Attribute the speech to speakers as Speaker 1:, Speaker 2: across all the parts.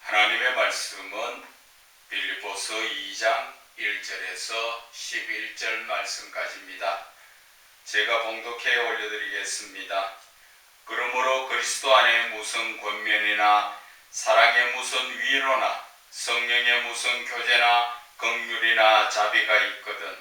Speaker 1: 하나님의 말씀은 빌립보서 2장 1절에서 11절 말씀까지입니다. 제가 봉독해 올려드리겠습니다. 그러므로 그리스도 안에 무슨 권면이나 사랑의 무슨 위로나 성령의 무슨 교제나 긍휼이나 자비가 있거든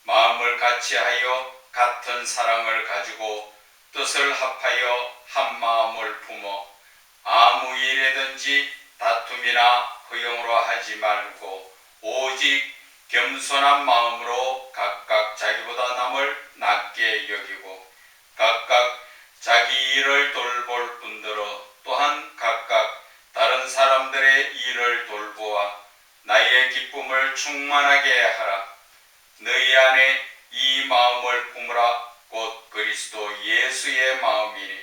Speaker 1: 마음을 같이하여 같은 사랑을 가지고 뜻을 합하여 한 마음을 품어 아무 일에든지 다툼이나 허용으로 하지 말고 오직 겸손한 마음으로 각각 자기보다 남을 낮게 여기고 각각 자기 일을 돌볼 뿐더러 또한 각각 다른 사람들의 일을 돌보아 나의 기쁨을 충만하게 하라. 너희 안에 이 마음을 품으라. 곧 그리스도 예수의 마음이니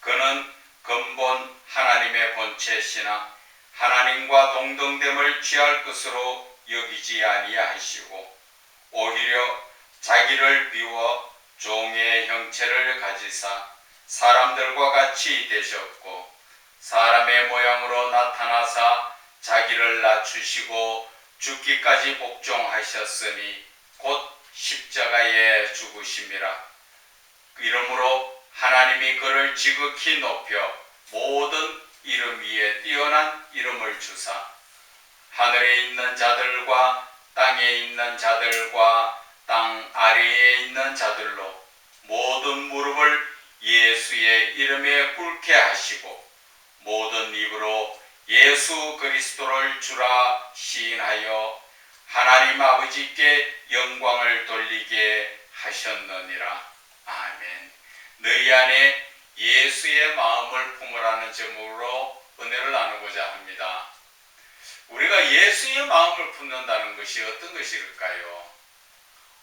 Speaker 1: 그는 근본 하나님의 본체시나 하나님과 동등됨을 취할 것으로 여기지 아니하시고 오히려 자기를 비워 종의 형체를 가지사 사람들과 같이 되셨고 사람의 모양으로 나타나사 자기를 낮추시고 죽기까지 복종하셨으니 곧 십자가에 죽으심이라. 이러므로 하나님이 그를 지극히 높여 모든 이름 위에 뛰어난 이름을 주사 하늘에 있는 자들과 땅에 있는 자들과 땅 아래에 있는 자들로 모든 무릎을 예수의 이름에 꿇게 하시고 모든 입으로 예수 그리스도를 주라 시인하여 하나님 아버지께 영광을 돌리게 하셨느니라. 아멘. 너희 안에 예수의 마음을 품으라는 제목으로 은혜를 나누고자 합니다. 우리가 예수의 마음을 품는다는 것이 어떤 것일까요?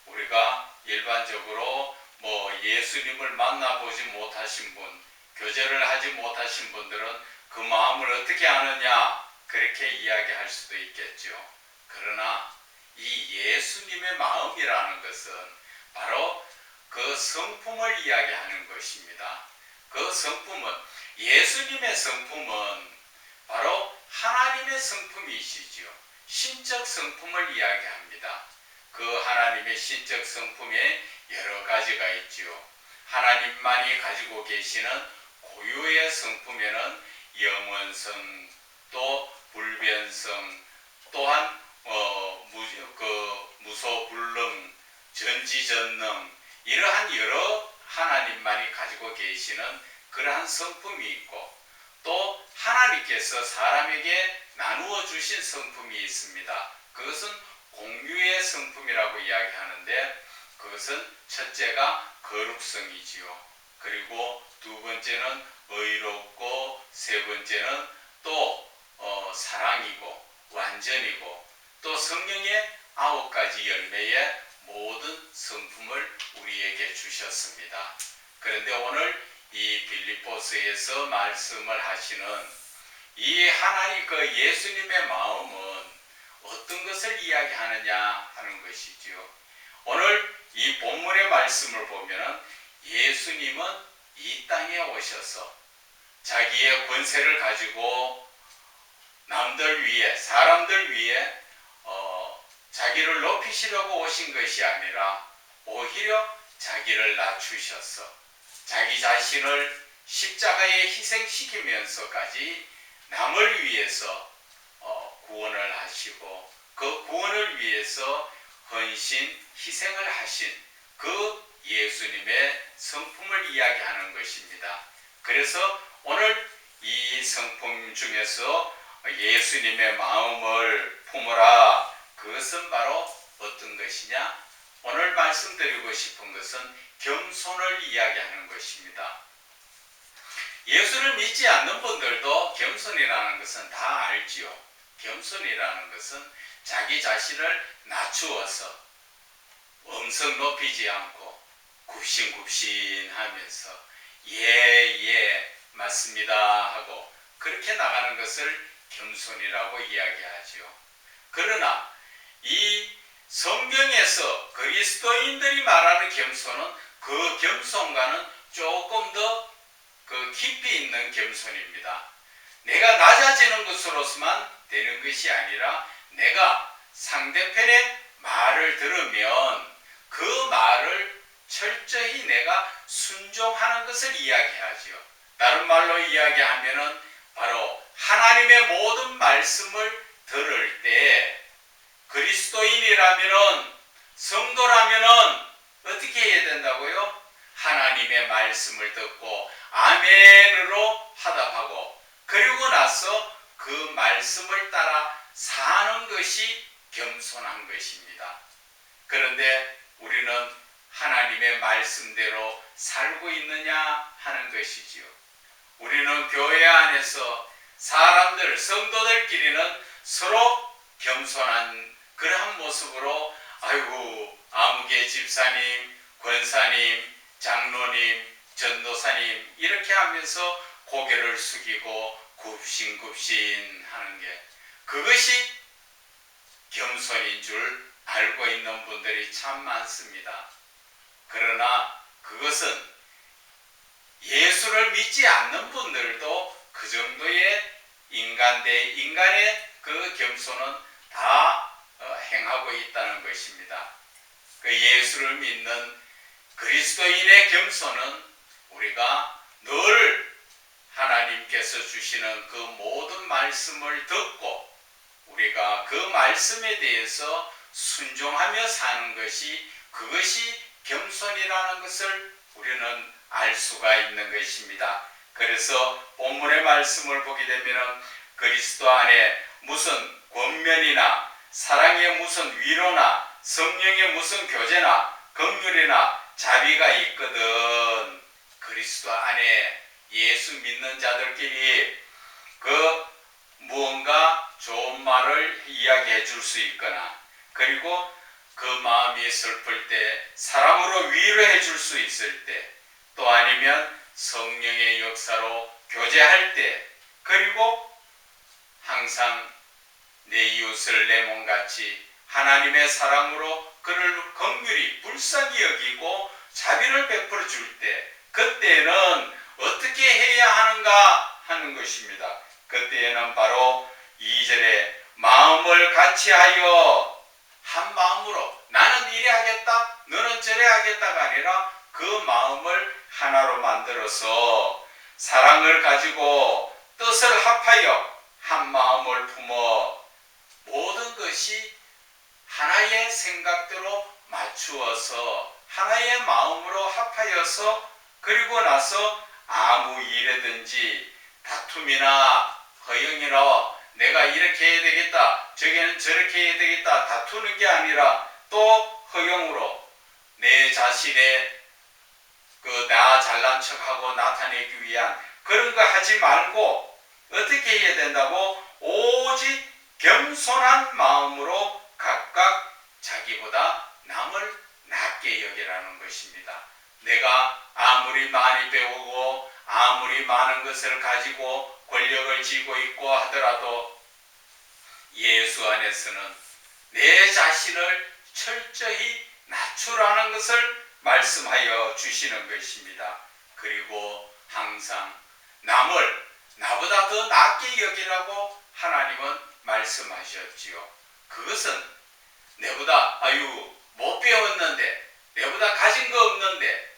Speaker 1: 우리가 일반적으로 예수님을 만나보지 못하신 분, 교제를 하지 못하신 분들은 그 마음을 어떻게 아느냐 그렇게 이야기할 수도 있겠죠. 그러나 이 예수님의 마음이라는 것은 바로 그 성품을 이야기하는 것입니다. 그 성품은 예수님의 성품은 바로 하나님의 성품이시지요. 신적 성품을 이야기합니다. 그 하나님의 신적 성품에 여러 가지가 있지요. 하나님만이 가지고 계시는 고유의 성품에는 영원성, 또 불변성, 또한 무소불능, 전지전능 이러한 여러 하나님만이 가지고 계시는 그러한 성품이 있고 또 하나님께서 사람에게 나누어 주신 성품이 있습니다. 그것은 공유의 성품이라고 이야기하는데 그것은 첫째가 거룩성이지요. 그리고 두 번째는 의롭고 세 번째는 또 사랑이고 완전이고 또 성령의 9가지 열매의 모든 성품을 우리에게 주셨습니다. 그런데 오늘 이 빌립보서에서 말씀을 하시는 이 하나님 그 예수님의 마음은 어떤 것을 이야기하느냐 하는 것이지요. 오늘 이 본문의 말씀을 보면 예수님은 이 땅에 오셔서 자기의 권세를 가지고 남들 위에 사람들 위에 자기를 높이시려고 오신 것이 아니라 오히려 자기를 낮추셔서 자기 자신을 십자가에 희생시키면서까지 남을 위해서 구원을 하시고 그 구원을 위해서 헌신, 희생을 하신 그 예수님의 성품을 이야기하는 것입니다. 그래서 오늘 이 성품 중에서 예수님의 마음을 품으라. 그것은 바로 어떤 것이냐? 오늘 말씀드리고 싶은 것은 겸손을 이야기하는 것입니다. 예수를 믿지 않는 분들도 겸손이라는 것은 다 알지요. 겸손이라는 것은 자기 자신을 낮추어서 음성 높이지 않고 굽신굽신하면서 예 맞습니다 하고 그렇게 나가는 것을 겸손이라고 이야기하지요. 그러나 이 성경에서 그리스도인들이 말하는 겸손은 그 겸손과는 조금 더 깊이 있는 겸손입니다. 내가 낮아지는 것으로서만 되는 것이 아니라 내가 상대편의 말을 들으면 그 말을 철저히 내가 순종하는 것을 이야기하지요. 다른 말로 이야기하면은 바로 하나님의 모든 말씀을 들을 때 그리스도인이라면은 성도라면은 어떻게 해야 된다고요? 하나님의 말씀을 듣고 아멘으로 화답하고 그리고 나서 그 말씀을 따라 사는 것이 겸손한 것입니다. 그런데 우리는 하나님의 말씀대로 살고 있느냐 하는 것이지요. 우리는 교회 안에서 사람들, 성도들끼리는 서로 겸손한 그러한 모습으로 아이고 아무개 집사님, 권사님, 장로님, 전도사님 이렇게 하면서 고개를 숙이고 굽신굽신 하는 게 그것이 겸손인 줄 알고 있는 분들이 참 많습니다. 그러나 그것은 예수를 믿지 않는 분들도 그 정도의 인간 대 인간의 그 겸손은 다 행하고 있다는 것입니다. 그 예수를 믿는 그리스도인의 겸손은 우리가 늘 하나님께서 주시는 그 모든 말씀을 듣고 우리가 그 말씀에 대해서 순종하며 사는 것이 그것이 겸손이라는 것을 우리는 알 수가 있는 것입니다. 그래서 본문의 말씀을 보게 되면 그리스도 안에 무슨 권면이나 사랑의 무슨 위로나 성령의 무슨 교제나 긍휼이나 자비가 있거든. 그리스도 안에 예수 믿는 자들끼리 그 무언가 좋은 말을 이야기해 줄 수 있거나 그리고 그 마음이 슬플 때 사랑으로 위로해 줄 수 있을 때 또 아니면 성령의 역사로 교제할 때 그리고 항상 내 이웃을 내 몸같이 하나님의 사랑으로 그를 긍휼히 불쌍히 여기고 자비를 베풀어 줄 때 그때는 어떻게 해야 하는가 하는 것입니다. 그때에는 바로 2절에 마음을 같이하여 한 마음으로 나는 이래 하겠다 너는 저래 하겠다가 아니라 그 마음을 하나로 만들어서 사랑을 가지고 뜻을 합하여 한 마음을 품어 모든 것이 하나의 생각대로 맞추어서 하나의 마음으로 합하여서 그리고 나서 아무 일에든지 다툼이나 허영이나 내가 이렇게 해야 되겠다 저기는 저렇게 해야 되겠다 다투는 게 아니라 또 허영으로 내 자신의 나 잘난 척하고 나타내기 위한 그런 거 하지 말고 어떻게 해야 된다고 오직 겸손한 마음으로 각각 자기보다 남을 낮게 여기라는 것입니다. 내가 아무리 많이 배우고 아무리 많은 것을 가지고 권력을 쥐고 있고 하더라도 예수 안에서는 내 자신을 철저히 낮추라는 것을 말씀하여 주시는 것입니다. 그리고 항상 남을 나보다 더 낮게 여기라고 하나님은 말씀하셨지요. 그것은 내보다 못 배웠는데 내보다 가진 거 없는데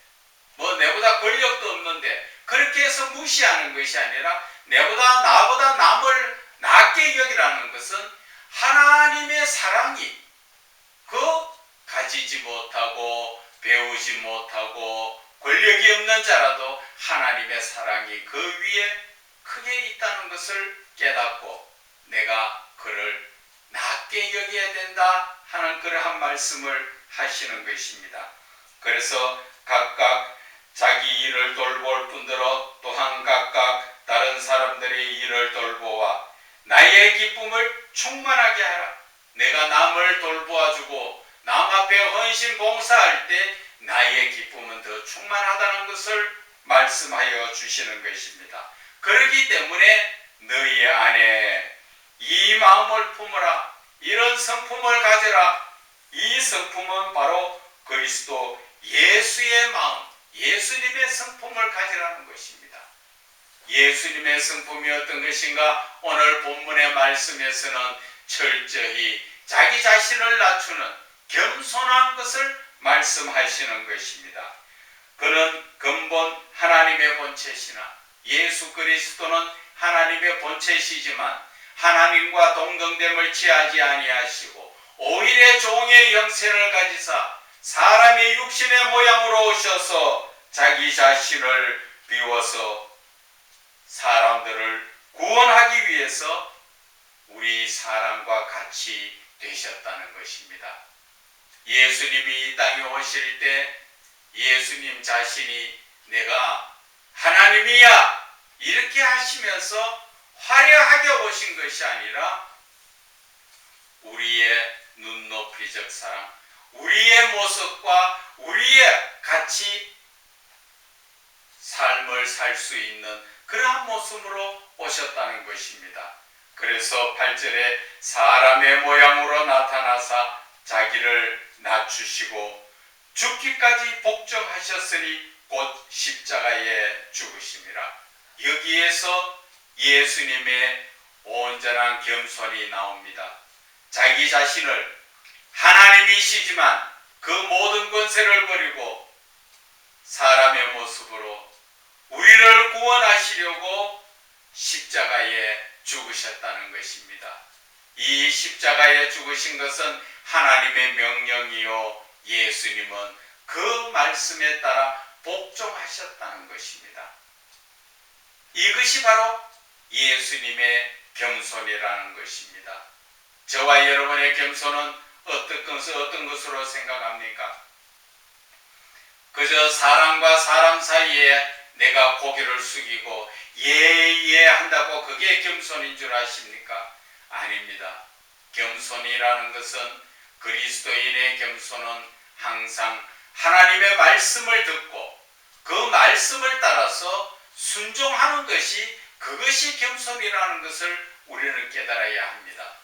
Speaker 1: 내보다 권력도 없는데 그렇게 해서 무시하는 것이 아니라 나보다 남을 낮게 여기라는 것은 하나님의 사랑이 그 가지지 못하고 배우지 못하고 권력이 없는 자라도 하나님의 사랑이 그 위에 크게 있다는 것을 깨닫고 내가 그를 낮게 여겨야 된다 하는 그러한 말씀을 하시는 것입니다. 그래서 각각 자기 일을 돌볼 뿐더러 또한 각각 다른 사람들의 일을 돌보아 나의 기쁨을 충만하게 하라. 내가 남을 돌보아주고 남 앞에 헌신 봉사할 때 나의 기쁨은 더 충만하다는 것을 말씀하여 주시는 것입니다. 그렇기 때문에 너희 안에 이 마음을 품으라. 이런 성품을 가져라. 이 성품은 바로 그리스도 예수의 마음, 예수님의 성품을 가지라는 것입니다. 예수님의 성품이 어떤 것인가? 오늘 본문의 말씀에서는 철저히 자기 자신을 낮추는 겸손한 것을 말씀하시는 것입니다. 그는 근본 하나님의 본체시나 예수 그리스도는 하나님의 본체시지만 하나님과 동등됨을 취하지 아니하시고 오히려 종의 형체를 가지사 사람의 육신의 모양으로 오셔서 자기 자신을 비워서 사람들을 구원하기 위해서 우리 사람과 같이 되셨다는 것입니다. 예수님이 이 땅에 오실 때 예수님 자신이 내가 하나님이야 이렇게 하시면서 화려하게 오신 것이 아니라 우리의 눈높이적 사랑, 우리의 모습과 우리의 같이 삶을 살 수 있는 그러한 모습으로 오셨다는 것입니다. 그래서 8절에 사람의 모양으로 나타나사 자기를 낮추시고 죽기까지 복종하셨으니 곧 십자가에 죽으심이라. 여기에서 예수님의 온전한 겸손이 나옵니다. 자기 자신을 하나님이시지만 그 모든 권세를 버리고 사람의 모습으로 우리를 구원하시려고 십자가에 죽으셨다는 것입니다. 이 십자가에 죽으신 것은 하나님의 명령이요 예수님은 그 말씀에 따라 복종하셨다는 것입니다. 이것이 바로 예수님의 겸손이라는 것입니다. 저와 여러분의 겸손은 어떤 것으로 생각합니까? 그저 사람과 사람 사이에 내가 고개를 숙이고 예 한다고 그게 겸손인 줄 아십니까? 아닙니다. 겸손이라는 것은 그리스도인의 겸손은 항상 하나님의 말씀을 듣고 그 말씀을 따라서 순종하는 것이 그것이 겸손이라는 것을 우리는 깨달아야 합니다.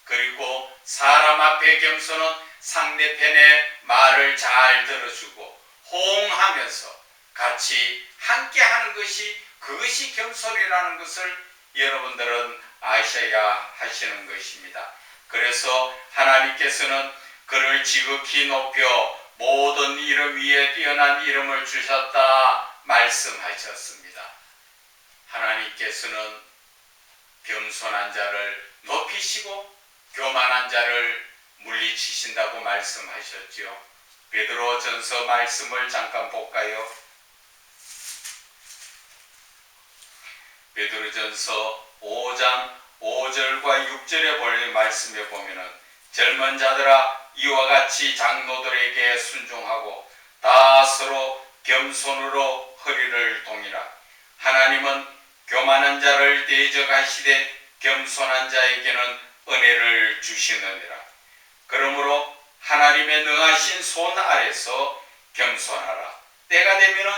Speaker 1: 그리고 사람 앞에 겸손은 상대편의 말을 잘 들어주고 호응하면서 같이 함께 하는 것이 그것이 겸손이라는 것을 여러분들은 아셔야 하시는 것입니다. 그래서 하나님께서는 그를 지극히 높여 모든 이름 위에 뛰어난 이름을 주셨다 말씀하셨습니다. 하나님께서는 겸손한 자를 높이시고 교만한 자를 물리치신다고 말씀하셨지요. 베드로전서 말씀을 잠깐 볼까요? 베드로전서 5장 5절과 6절에 볼 말씀에 보면은 젊은 자들아 이와 같이 장로들에게 순종하고 다 서로 겸손으로 허리를 동이라. 하나님은 교만한 자를 대적하시되 겸손한 자에게는 은혜를 주시느니라. 그러므로 하나님의 능하신 손 아래서 겸손하라. 때가 되면은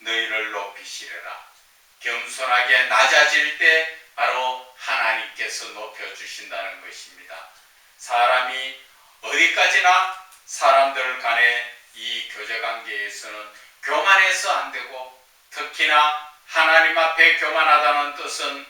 Speaker 1: 너희를 높이시리라. 겸손하게 낮아질 때 바로 하나님께서 높여주신다는 것입니다. 사람이 어디까지나 사람들 간의 이 교제관계에서는 교만해서 안 되고 특히나 하나님 앞에 교만하다는 뜻은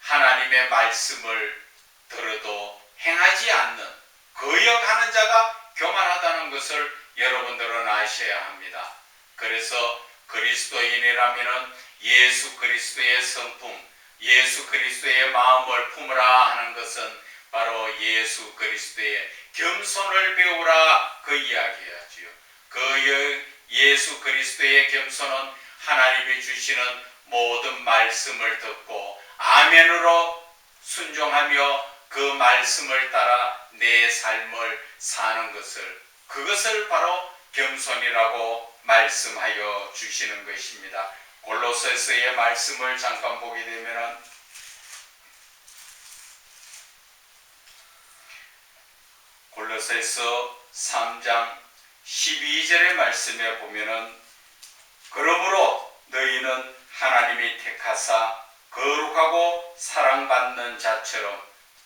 Speaker 1: 하나님의 말씀을 들어도 행하지 않는 거역하는 자가 교만하다는 것을 여러분들은 아셔야 합니다. 그래서 그리스도인이라면 예수 그리스도의 성품, 예수 그리스도의 마음을 품으라 하는 것은 바로 예수 그리스도의 겸손을 배우라 그 이야기하지요. 그 예수 그리스도의 겸손은 하나님이 주시는 모든 말씀을 듣고 아멘으로 순종하며 그 말씀을 따라 내 삶을 사는 그것을 바로 겸손이라고 말씀하여 주시는 것입니다. 골로새서의 말씀을 잠깐 보게 되면은 골로새서 3장 12절의 말씀에 보면은 그러므로 너희는 하나님이 택하사 거룩하고 사랑받는 자처럼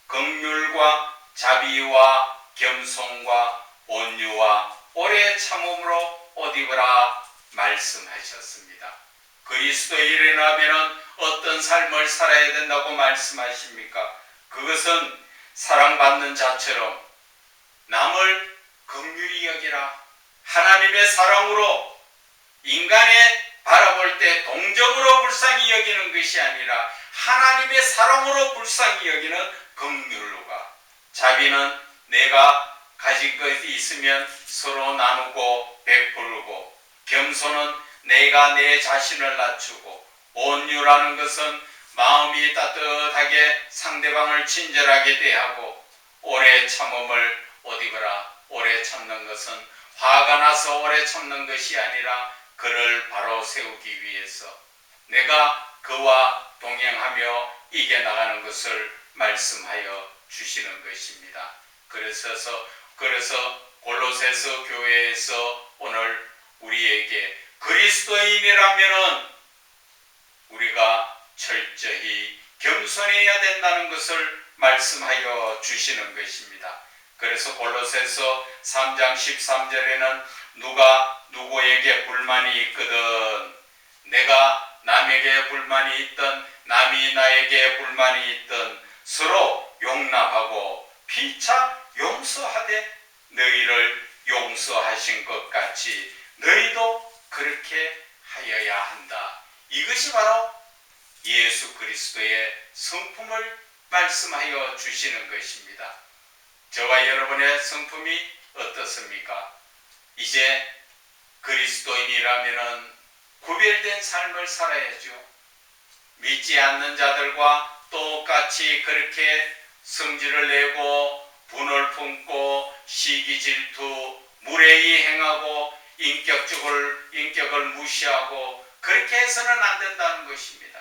Speaker 1: 긍휼과 자비와 겸손과 온유와 오래 참음으로 옷 입으라 말씀하셨습니다. 그리스도인이라면 어떤 삶을 살아야 된다고 말씀하십니까? 그것은 사랑받는 자처럼 남을 긍휼히 여기라. 하나님의 사랑으로 인간의 바라볼 때 동정으로 불쌍히 여기는 것이 아니라 하나님의 사랑으로 불쌍히 여기는 긍휼과 자비는 내가 가진 것이 있으면 서로 나누고 베풀고, 겸손은 내가 내 자신을 낮추고, 온유라는 것은 마음이 따뜻하게 상대방을 친절하게 대하고, 오래 참음을 어디거라. 오래 참는 것은 화가 나서 오래 참는 것이 아니라 그를 바로 세우기 위해서 내가 그와 동행하며 이겨나가는 것을 말씀하여 주시는 것입니다. 그래서 골로새서 교회에서 오늘 우리에게 그리스도인이라면은 우리가 철저히 겸손해야 된다는 것을 말씀하여 주시는 것입니다. 그래서 골로새서 3장 13절에는 누가 누구에게 불만이 있거든, 내가 남에게 불만이 있든 남이 나에게 불만이 있든 서로 용납하고 피차 용서하되 너희를 용서하신 것 같이 너희도 그렇게 하여야 한다. 이것이 바로 예수 그리스도의 성품을 말씀하여 주시는 것입니다. 저와 여러분의 성품이 어떻습니까? 이제 그리스도인이라면 구별된 삶을 살아야죠. 믿지 않는 자들과 똑같이 그렇게 성질을 내고 분을 품고 시기 질투 무례히 행하고 인격을 무시하고 그렇게 해서는 안 된다는 것입니다.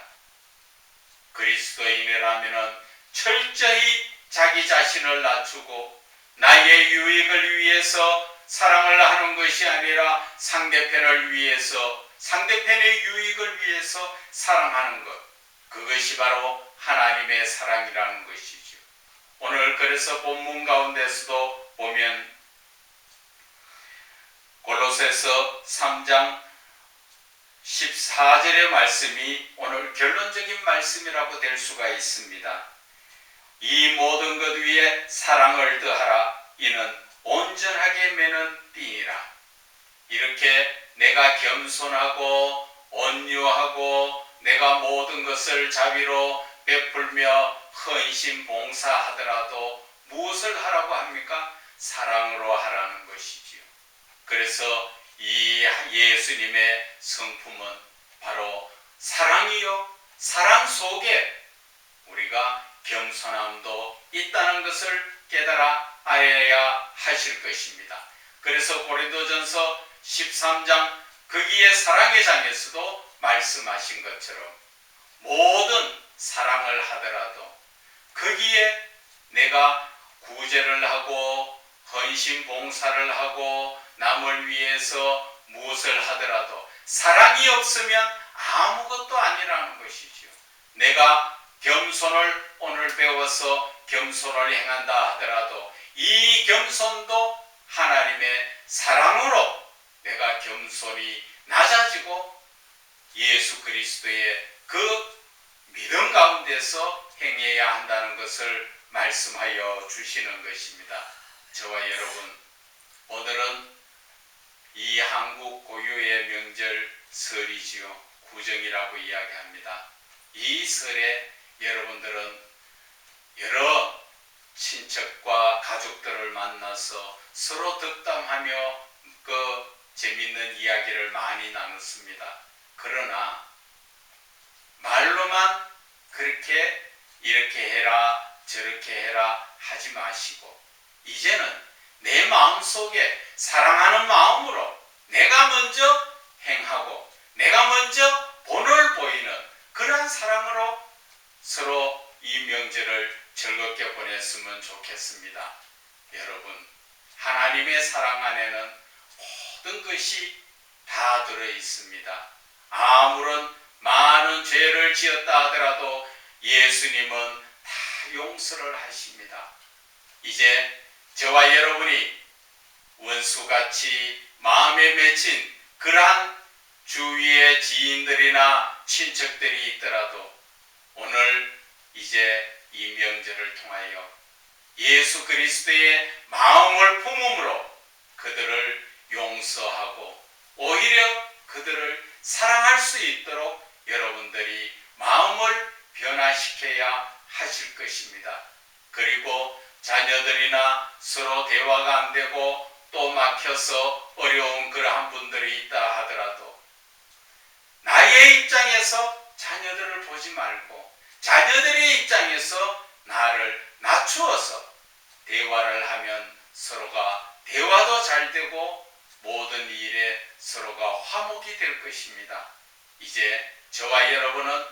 Speaker 1: 그리스도인이라면 철저히 자기 자신을 낮추고 나의 유익을 위해서 사랑을 하는 것이 아니라 상대편을 위해서, 상대편의 유익을 위해서 사랑하는 것, 그것이 바로 하나님의 사랑이라는 것이죠. 오늘 그래서 본문 가운데서도 보면 골로새서 3장 14절의 말씀이 오늘 결론적인 말씀이라고 될 수가 있습니다. 이 모든 것 위에 사랑을 더하라. 이는 온전하게 매는 띠니라. 이렇게 내가 겸손하고 온유하고 내가 모든 것을 자비로 베풀며 헌신 봉사하더라도 무엇을 하라고 합니까? 사랑으로 하라는 것이지요. 그래서 이 예수님의 성품은 바로 사랑이요, 사랑 속에 우리가 겸손함도 있다는 것을 깨달아 알아야 하실 것입니다. 그래서 고린도전서 13장 거기에 사랑의 장에서도 말씀하신 것처럼 모든 사랑을 하더라도 거기에 내가 구제를 하고 헌신 봉사를 하고 남을 위해서 무엇을 하더라도 사랑이 없으면 아무것도 아니라는 것이죠. 내가 겸손을 오늘 배워서 겸손을 행한다 하더라도 이 겸손도 하나님의 사랑으로 내가 겸손히 낮아지고 예수 그리스도의 그 믿음 가운데서 행해야 한다는 것을 말씀하여 주시는 것입니다. 저와 여러분, 오늘은 이 한국 고유의 명절 설이지요. 구정이라고 이야기합니다. 이 설에 여러분들은 여러 친척과 가족들을 만나서 서로 덕담하며 그 재밌는 이야기를 많이 나눴습니다. 그러나 말로만 그렇게 이렇게 해라 저렇게 해라 하지 마시고 이제는 내 마음속에 사랑하는 마음으로 내가 먼저 행하고 내가 먼저 본을 보이는 그러한 사랑으로 서로 이 명절을 즐겁게 보냈으면 좋겠습니다. 여러분, 하나님의 사랑 안에는 모든 것이 다 들어 있습니다. 아무런 많은 죄를 지었다 하더라도 예수님은 다 용서를 하십니다. 이제 저와 여러분이 원수같이 마음에 맺힌 그러한 주위에 지인들이나 친척들이 있더라도 오늘 이제 이 명절을 통하여 예수 그리스도의 마음을 품음으로 그들을 용서하고 오히려 그들을 사랑할 수 있도록 여러분들이 마음을 변화시켜야 하실 것입니다. 그리고 자녀들이나 서로 대화가 안 되고 또 막혀서 어려운 그러한 분들이 있다 하더라도 나의 입장에서 자녀들을 보지 말고 자녀들의 입장에서 나를 낮추어서 대화를 하면 서로가 대화도 잘 되고 모든 일에 서로가 화목이 될 것입니다. 이제 저와 여러분은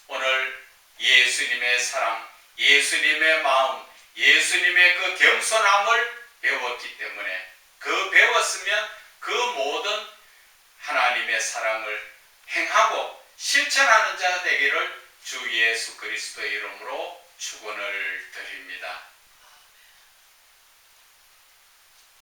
Speaker 1: 오늘 예수님의 사랑, 예수님의 마음, 예수님의 그 겸손함을 배웠기 때문에 그 배웠으면 그 모든 하나님의 사랑을 행하고 실천하는 자 되기를 주 예수 그리스도의 이름으로